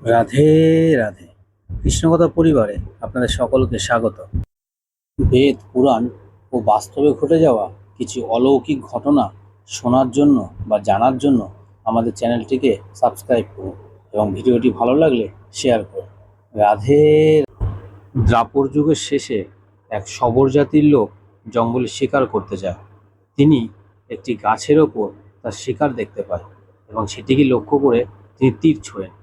রাধে রাধে। কৃষ্ণকথা পরিবারে আপনাদের সকলকে স্বাগত। বেদ, পুরাণ ও বাস্তবে ঘটে যাওয়া কিছু অলৌকিক ঘটনা শোনার জন্য বা জানার জন্য আমাদের চ্যানেলটিকে সাবস্ক্রাইব করুন এবং ভিডিওটি ভালো লাগলে শেয়ার করুন। রাধে। দ্রাপর যুগের শেষে এক শবর জাতির লোক জঙ্গলে শিকার করতে যায়। তিনি একটি গাছের ওপর তার শিকার দেখতে পায় এবং সেটিকে লক্ষ্য করে তিনি তীর ছোঁড়েন।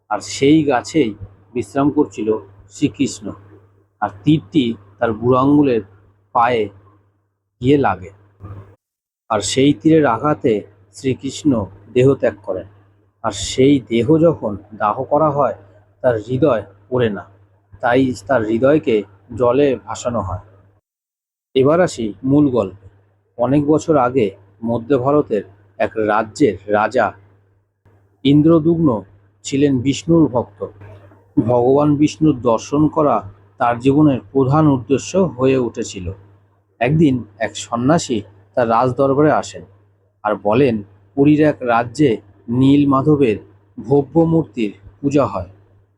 আর সেই গাছেই বিশ্রাম করছিল শ্রীকৃষ্ণ। আর তীরটি তার বুড়ো আঙুলের পায়ে গিয়ে লাগে। আর সেই তীরের আঘাতে শ্রীকৃষ্ণ দেহত্যাগ করেন। আর সেই দেহ যখন দাহ করা হয় তার হৃদয় পড়ে না, তাই তার হৃদয়কে জলে ভাসানো হয়। এবার আসি মূল গল্পে। অনেক বছর আগে মধ্য ভারতের এক রাজ্যের রাজা ইন্দ্রদুম্ন ছিলেন বিষ্ণুর ভক্ত। ভগবান বিষ্ণুর দর্শন করা তার জীবনের প্রধান উদ্দেশ্য হয়ে উঠেছিল। একদিন এক সন্ন্যাসী তার রাজদরবারে আসেন আর বলেন, পুরীর এক রাজ্যে নীল মাধবের ভব্য মূর্তির পূজা হয়,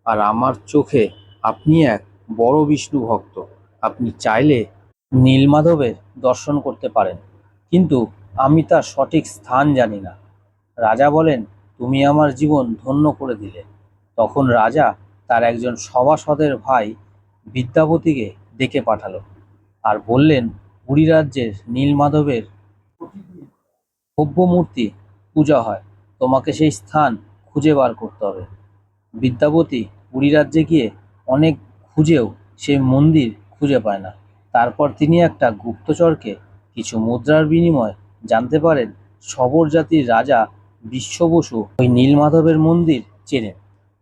আর আমার চোখে আপনি এক বড় বিষ্ণু ভক্ত। আপনি চাইলে নীলমাধবের দর্শন করতে পারেন, কিন্তু আমি তার সঠিক স্থান জানি না। রাজা বলেন, তুমি আমার জীবন ধন্য করে দিলে। তখন রাজা তার একজন সভাসদের ভাই বিদ্যাপতিকে ডেকে পাঠালো আর বললেন, পুরী রাজ্যের নীলমাধবের ভব্য মূর্তি পূজা হয়, তোমাকে সেই স্থান খুঁজে বার করতে হবে। বিদ্যাপতি পুরী রাজ্যে গিয়ে অনেক খুঁজেও সেই মন্দির খুঁজে পায় না। তারপর তিনি একটা গুপ্তচরকে কিছু মুদ্রার বিনিময়ে জানতে পারেন শবর জাতির রাজা বিশ্ব বসু ওই নীলমাধবের মন্দির চেনেন।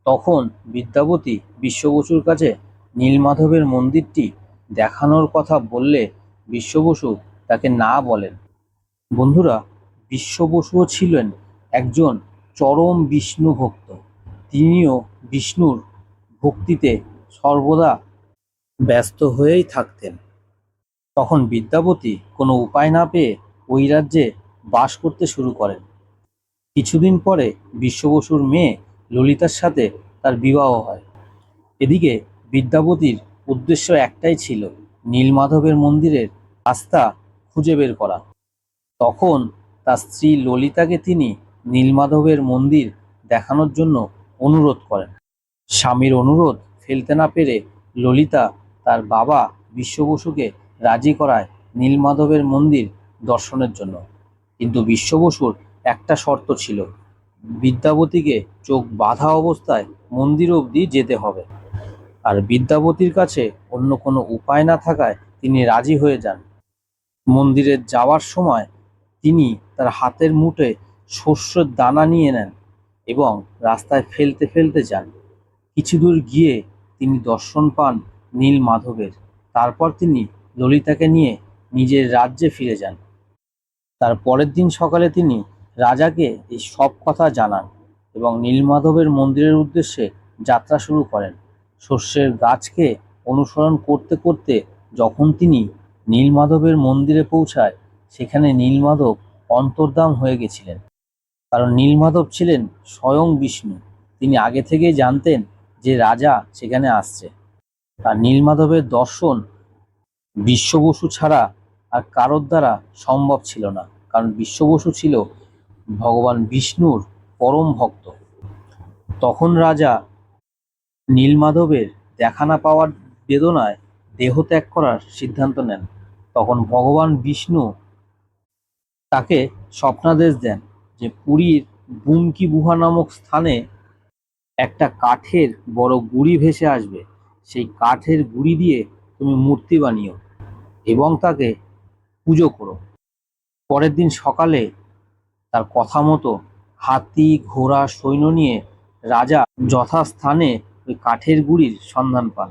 তখন বিদ্যাপতি বিশ্ব বসুর কাছে নীলমাধবের মন্দিরটি দেখানোর কথা বললে বিশ্ব বসু তাকে না বলেন। বন্ধুরা, বিশ্ব বসুও ছিলেন একজন চরম বিষ্ণু ভক্ত। তিনিও বিষ্ণুর ভক্তিতে সর্বদা ব্যস্ত হয়েই থাকতেন। তখন বিদ্যাপতি কোনো উপায় না পেয়ে ওই রাজ্যে বাস করতে শুরু করেন। কিছুদিন পরে বিশ্ব বসুর মেয়ে ললিতার সাথে তার বিবাহ হয়। এদিকে বিদ্যাপতির উদ্দেশ্য একটাই ছিল, নীলমাধবের মন্দিরের রাস্তা খুঁজে বের করা। তখন তার স্ত্রী ললিতাকে তিনি নীলমাধবের মন্দির দেখানোর জন্য অনুরোধ করেন। স্বামীর অনুরোধ ফেলতে না পেরে ললিতা তার বাবা বিশ্ব বসুকে রাজি করায় নীলমাধবের মন্দির দর্শনের জন্য। কিন্তু বিশ্ব বসুর একটা শর্ত ছিল, বিদ্যাপতিকে চোখ বাঁধা অবস্থায় মন্দির অবধি যেতে হবে। আর বিদ্যাপতির কাছে অন্য কোনো উপায় না থাকায় তিনি রাজি হয়ে যান। মন্দিরে যাওয়ার সময় তিনি তার হাতের মুঠে শস্যের দানা নিয়ে নেন এবং রাস্তায় ফেলতে ফেলতে যান। কিছু দূর গিয়ে তিনি দর্শন পান নীলমাধবের। তারপর তিনি ললিতাকে নিয়ে নিজের রাজ্যে ফিরে যান। তার পরের দিন সকালে তিনি রাজাকে এই সব কথা জানান এবং নীলমাধবের মন্দিরের উদ্দেশ্যে যাত্রা শুরু করেন। শস্যের গাছকে অনুসরণ করতে করতে যখন তিনি নীলমাধবের মন্দিরে পৌঁছায়, সেখানে নীলমাধব অন্তর্ধান হয়ে গেছিলেন। কারণ নীলমাধব ছিলেন স্বয়ং বিষ্ণু। তিনি আগে থেকেই জানতেন যে রাজা সেখানে আসছে। আর নীলমাধবের দর্শন বিশ্ব বসু ছাড়া আর কারোর দ্বারা সম্ভব ছিল না, কারণ বিশ্ব বসু ছিল ভগবান বিষ্ণুর পরম ভক্ত। তখন রাজা নীলমাধবের দেখা না পাওয়ার বেদনায় দেহত্যাগ করার সিদ্ধান্ত নেন। তখন ভগবান বিষ্ণু তাকে স্বপ্নাদেশ দেন যে পুরীর বুমকি গুহা নামক স্থানে একটা কাঠের বড় গুঁড়ি ভেসে আসবে। সেই কাঠের গুঁড়ি দিয়ে তুমি মূর্তি বানিও এবং তাকে পুজো করো। পরের দিন সকালে তার কথা মতো হাতি, ঘোড়া, সৈন্য নিয়ে রাজা যথাস্থানে ওই কাঠের গুঁড়ির সন্ধান পান।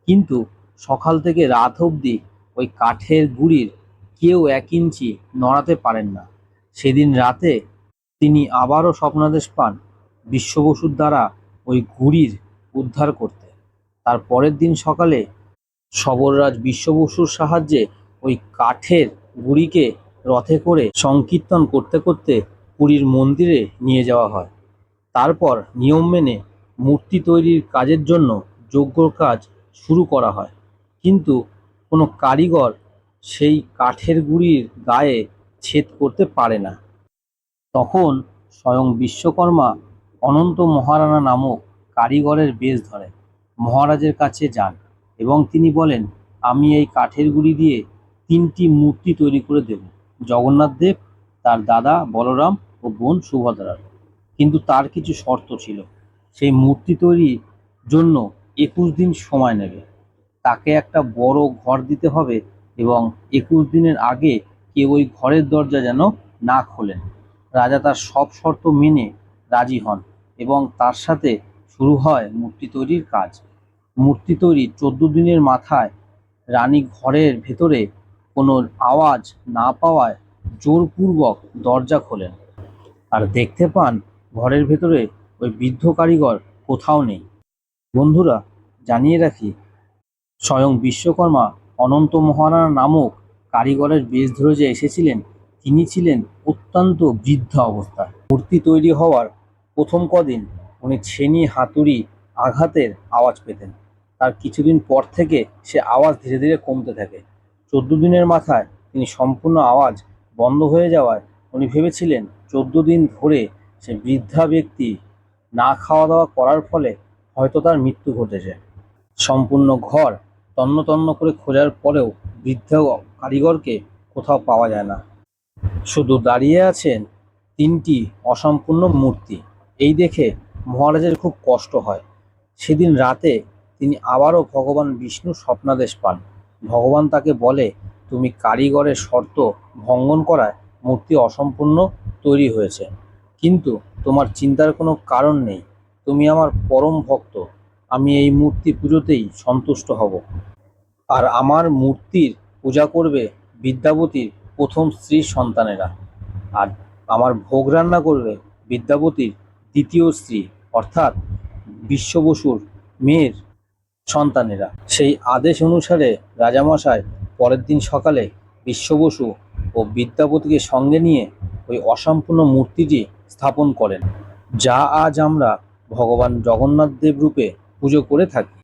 কিন্তু সকাল থেকে রাত অবধি ওই কাঠের গুঁড়ির কেউ 1 ইঞ্চি নড়াতে পারেন না। সেদিন রাতে তিনি আবারও স্বপ্নাদেশ পান বিশ্ব বসুর দ্বারা ওই গুঁড়ির উদ্ধার করতে। তার পরের দিন সকালে শবররাজ বিশ্ব বসুর সাহায্যে ওই কাঠের গুঁড়িকে রথে করে সংকীর্তন করতে করতে পুরীর মন্দিরে নিয়ে যাওয়া হয়। তারপর নিয়ম মেনে মূর্তি তৈরির কাজের জন্য যজ্ঞ কাজ শুরু করা হয়, কিন্তু কোনো কারিগর সেই কাঠের গুঁড়ির গায়ে ছেদ করতে পারে না। তখন স্বয়ং বিশ্বকর্মা অনন্ত মহারানা নামক কারিগরের বেশ ধরে মহারাজের কাছে যান এবং তিনি বলেন, আমি এই কাঠের গুঁড়ি দিয়ে 3টি মূর্তি তৈরি করে দেব, জগন্নাথ দেব, তার দাদা বলরাম ও বোন সুভদ্রার। কিন্তু তার কিছু শর্ত ছিল। সেই মূর্তি তৈরির জন্য 21 দিন সময় নেবে, তাকে একটা বড় ঘর দিতে হবে এবং 21 দিনের আগে কেউ ওই ঘরের দরজা যেন না খোলেন। রাজা তার সব শর্ত মেনে রাজি হন এবং তার সাথে শুরু হয় মূর্তি তৈরির কাজ। মূর্তি তৈরি 14 দিনের মাথায় রানী ঘরের ভেতরে কোনো আওয়াজ না পাওয়ায় জোরপূর্বক দরজা খোলেন আর দেখতে পান ঘরের ভেতরে ওই বৃদ্ধ কারিগর কোথাও নেই। বন্ধুরা, জানিয়ে রাখি, স্বয়ং বিশ্বকর্মা অনন্ত মহারানা নামক কারিগরের বেশ ধরে যে এসেছিলেন, তিনি ছিলেন অত্যন্ত বৃদ্ধ অবস্থায়। মূর্তি তৈরি হওয়ার প্রথম কদিন উনি ছেনি হাতুড়ি আঘাতের আওয়াজ পেতেন। তার কিছুদিন পর থেকে সে আওয়াজ ধীরে ধীরে কমতে থাকে। 14 দিনের মাথায় তিনি সম্পূর্ণ আওয়াজ বন্ধ হয়ে যাওয়ায় উনি ভেবেছিলেন 14 দিন ধরে সে বৃদ্ধা ব্যক্তি না খাওয়া দাওয়া করার ফলে হয়তো তার মৃত্যু ঘটেছে। সম্পূর্ণ ঘর তন্ন তন্ন করে খোঁজার পরেও বৃদ্ধ কারিগরকে কোথাও পাওয়া যায় না। শুধু দাঁড়িয়ে আছেন 3টি অসম্পূর্ণ মূর্তি। এই দেখে মহারাজের খুব কষ্ট হয়। সেদিন রাতে তিনি আবারও ভগবান বিষ্ণুর স্বপ্নাদেশ পান। ভগবান তাকে বলে, তুমি কারিগরের শর্ত ভঙ্গন করায় মূর্তি অসম্পূর্ণ তৈরি হয়েছে, কিন্তু তোমার চিন্তার কোনো কারণ নেই। তুমি আমার পরম ভক্ত, আমি এই মূর্তি পুজোতেই সন্তুষ্ট হব। আর আমার মূর্তির পূজা করবে বিদ্যাবতীর প্রথম স্ত্রীর সন্তানেরা, আর আমার ভোগ রান্না করবে বিদ্যাবতীর দ্বিতীয় স্ত্রী অর্থাৎ বিশ্ব বসুর মেয়ের সন্তানেরা। সেই আদেশ অনুসারে রাজামশাই পরের দিন সকালে বিশ্ব বসু ও বিদ্যাপতিকে সঙ্গে নিয়ে ওই অসম্পূর্ণ মূর্তিটি স্থাপন করেন, যা আজ আমরা ভগবান জগন্নাথ দেব রূপে পুজো করে থাকি।